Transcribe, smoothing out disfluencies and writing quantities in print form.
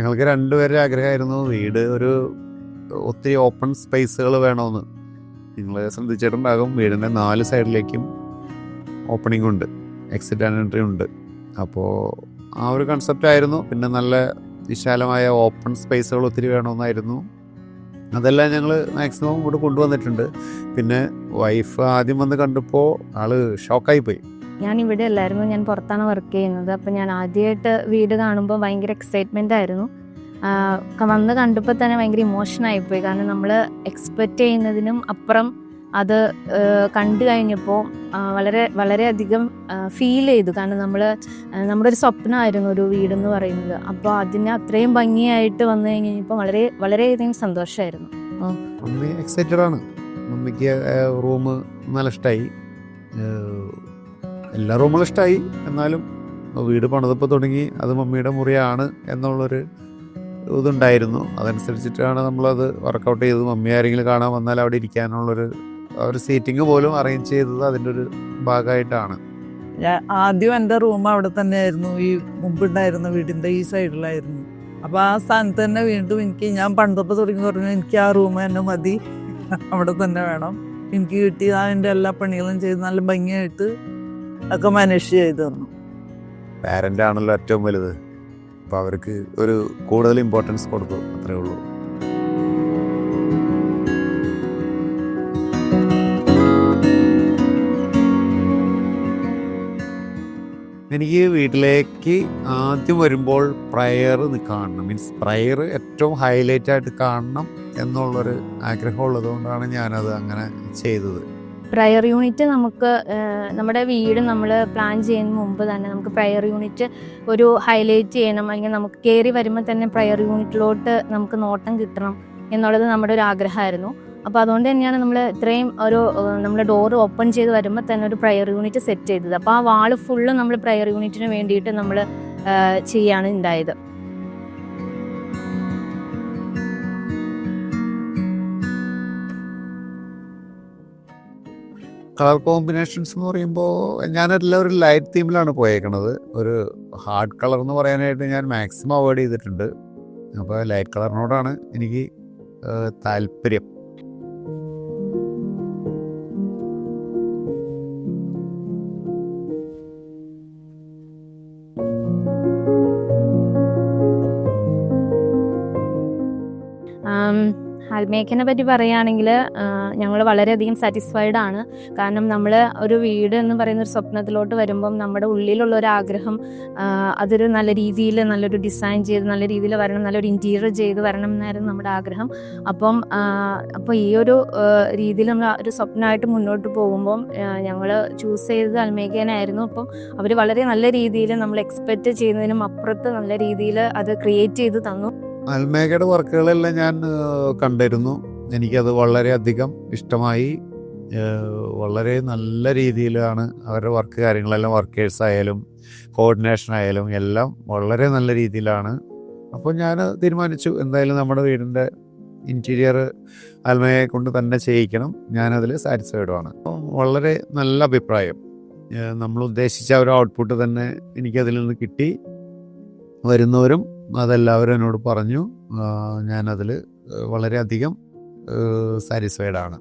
ഞങ്ങൾക്ക് രണ്ടുപേരുടെ ആഗ്രഹമായിരുന്നു വീട് ഒരു ഒത്തിരി ഓപ്പൺ സ്പേസുകൾ വേണമെന്ന്. നിങ്ങൾ ശ്രദ്ധിച്ചിട്ടുണ്ടാകും, വീടിൻ്റെ 4 സൈഡിലേക്കും ഓപ്പണിംഗ് ഉണ്ട്, എക്സിറ്റ് ആൻഡ് എൻട്രി ഉണ്ട്. അപ്പോൾ ആ ഒരു കൺസെപ്റ്റ് ആയിരുന്നു. പിന്നെ നല്ല വിശാലമായ ഓപ്പൺ സ്പേസുകൾ ഒത്തിരി വേണമെന്നായിരുന്നു. അതെല്ലാം ഞങ്ങൾ മാക്സിമം ഇവിടെ കൊണ്ടുവന്നിട്ടുണ്ട്. പിന്നെ വൈഫ് ആദ്യം വന്ന് കണ്ടപ്പോൾ ആള് ഷോക്കായിപ്പോയി. ഞാൻ ഇവിടെ അല്ലായിരുന്നു, ഞാൻ പുറത്താണ് വർക്ക് ചെയ്യുന്നത്. അപ്പം ഞാൻ ആദ്യമായിട്ട് വീട് കാണുമ്പോൾ ഭയങ്കര എക്സൈറ്റ്മെൻ്റ് ആയിരുന്നു. വന്ന് കണ്ടപ്പോൾ തന്നെ ഭയങ്കര ഇമോഷനായിപ്പോയി. കാരണം നമ്മൾ എക്സ്പെക്റ്റ് ചെയ്യുന്നതിനും അപ്പുറം അത് കണ്ടു കഴിഞ്ഞപ്പോൾ വളരെയധികം ഫീൽ ചെയ്തു. കാരണം നമ്മുടെ ഒരു സ്വപ്നമായിരുന്നു ഒരു വീടെന്ന് പറയുന്നത്. അപ്പോൾ അതിന് അത്രയും ഭംഗിയായിട്ട് വന്നു കഴിഞ്ഞപ്പോൾ വളരെയധികം സന്തോഷമായിരുന്നു. മമ്മി എക്സൈറ്റഡ് ആണ്. മമ്മിക്ക് റൂം നല്ല ഇഷ്ടമായി, എല്ലാ റൂമുകളും ഇഷ്ടമായി. എന്നാലും വീട് പണിതപ്പോൾ തുടങ്ങി അത് മമ്മിയുടെ മുറിയാണ് എന്നുള്ളൊരു ഇതുണ്ടായിരുന്നു. അതനുസരിച്ചിട്ടാണ് നമ്മളത് വർക്കൗട്ട് ചെയ്തത്. മമ്മി ആരെങ്കിലും കാണാൻ വന്നാൽ അവിടെ ഇരിക്കാനുള്ളൊരു ഒരു സീറ്റിംഗ് പോലും അറേഞ്ച് ചെയ്തത് അതിൻ്റെ ഒരു ഭാഗമായിട്ടാണ്. ആദ്യം എൻ്റെ റൂം അവിടെ തന്നെയായിരുന്നു, ഈ മുമ്പുണ്ടായിരുന്ന വീടിൻ്റെ ഈ സൈഡിലായിരുന്നു. അപ്പോൾ ആ സ്ഥാനത്ത് തന്നെ വീണ്ടും ഞാൻ പണ്ടപ്പോൾ തുടങ്ങി പറഞ്ഞു എനിക്ക് ആ റൂം തന്നെ മതി, അവിടെ തന്നെ വേണം. എനിക്ക് കിട്ടി അതിൻ്റെ എല്ലാ പണികളും ചെയ്ത് നല്ല ഭംഗിയായിട്ട് ഒക്കെ മാനേജ് ചെയ്ത് തന്നു. പാരൻ്റ് ആണല്ലോ ഏറ്റവും വലുത്. അപ്പോൾ അവർക്ക് ഒരു കൂടുതൽ ഇമ്പോർട്ടൻസ് കൊടുത്തു, അത്രേ ഉള്ളൂ. എനിക്ക് വീട്ടിലേക്ക് ആദ്യം വരുമ്പോൾ പ്രയർ കാണണം, മീൻസ് പ്രയർ ഏറ്റവും ഹൈലൈറ്റ് ആയിട്ട് കാണണം എന്നുള്ളൊരു ആഗ്രഹമുള്ളത് കൊണ്ടാണ് ഞാനത് അങ്ങനെ ചെയ്തത്. പ്രയർ യൂണിറ്റ് നമുക്ക് നമ്മുടെ വീട് നമ്മൾ പ്ലാൻ ചെയ്യുന്നതിന് മുമ്പ് തന്നെ നമുക്ക് പ്രയർ യൂണിറ്റ് ഒരു ഹൈലൈറ്റ് ചെയ്യണം, അല്ലെങ്കിൽ നമുക്ക് കയറി വരുമ്പോൾ തന്നെ പ്രയർ യൂണിറ്റിലോട്ട് നമുക്ക് നോട്ടം കിട്ടണം എന്നുള്ളത് നമ്മുടെ ഒരു ആഗ്രഹമായിരുന്നു. അപ്പോൾ അതുകൊണ്ട് തന്നെയാണ് നമ്മൾ ഇത്രയും നമ്മൾ ഡോർ ഓപ്പൺ ചെയ്ത് വരുമ്പോൾ തന്നെ ഒരു പ്രയർ യൂണിറ്റ് സെറ്റ് ചെയ്തത്. അപ്പോൾ ആ വാള് ഫുള്ള് നമ്മൾ പ്രയർ യൂണിറ്റിന് വേണ്ടിയിട്ട് നമ്മൾ ചെയ്യാണ് ഉണ്ടായത്. കളർ കോമ്പിനേഷൻസ് എന്ന് പറയുമ്പോൾ ഞാനെല്ലാം ഒരു ലൈറ്റ് തീമിലാണ് പോയേക്കണത്. ഒരു ഹാർഡ് കളർ എന്ന് പറയാനായിട്ട് ഞാൻ മാക്സിമം അവോയ്ഡ് ചെയ്തിട്ടുണ്ട്. അപ്പോൾ ലൈറ്റ് കളറിനോടാണ് എനിക്ക് താല്പര്യം. അൽമേക്കനെ പറ്റി പറയുകയാണെങ്കിൽ ഞങ്ങൾ വളരെയധികം സാറ്റിസ്ഫൈഡ് ആണ്. കാരണം നമ്മൾ ഒരു വീട് എന്ന് പറയുന്ന ഒരു സ്വപ്നത്തിലോട്ട് വരുമ്പം നമ്മുടെ ഉള്ളിലുള്ള ഒരു ആഗ്രഹം അതൊരു നല്ല രീതിയിൽ നല്ലൊരു ഡിസൈൻ ചെയ്ത് നല്ല രീതിയിൽ വരണം, നല്ലൊരു ഇൻറ്റീരിയർ ചെയ്ത് വരണം എന്നായിരുന്നു നമ്മുടെ ആഗ്രഹം. അപ്പോൾ ഈ ഒരു രീതിയിൽ നമ്മൾ ഒരു സ്വപ്നമായിട്ട് മുന്നോട്ട് പോകുമ്പം ഞങ്ങൾ ചൂസ് ചെയ്തത് അൽമേക്കനായിരുന്നു. അപ്പം അവർ വളരെ നല്ല രീതിയിൽ നമ്മൾ എക്സ്പെക്റ്റ് ചെയ്യുന്നതിനും അപ്പുറത്ത് നല്ല രീതിയിൽ അത് ക്രിയേറ്റ് ചെയ്ത് തന്നു. അൽമേക്കയുടെ വർക്കുകളെല്ലാം ഞാൻ കണ്ടിരുന്നു. എനിക്കത് വളരെയധികം ഇഷ്ടമായി. വളരെ നല്ല രീതിയിലാണ് അവരുടെ വർക്ക് കാര്യങ്ങളെല്ലാം, വർക്കേഴ്സ് ആയാലും കോർഡിനേഷൻ ആയാലും എല്ലാം വളരെ നല്ല രീതിയിലാണ്. അപ്പോൾ ഞാൻ തീരുമാനിച്ചു എന്തായാലും നമ്മുടെ വീടിൻ്റെ ഇൻറ്റീരിയർ അൽമയെ കൊണ്ട് തന്നെ ചെയ്യിക്കണം. ഞാനതിൽ സാറ്റിസ്ഫൈഡുമാണ്. വളരെ നല്ല അഭിപ്രായം. നമ്മൾ ഉദ്ദേശിച്ച ഒരു ഔട്ട്പുട്ട് തന്നെ എനിക്കതിൽ നിന്ന് കിട്ടി. വരുന്നവരും അതെല്ലാവരും എന്നോട് പറഞ്ഞു. ഞാനതിൽ വളരെയധികം സാറ്റിസ്ഫൈഡ് ആണ്.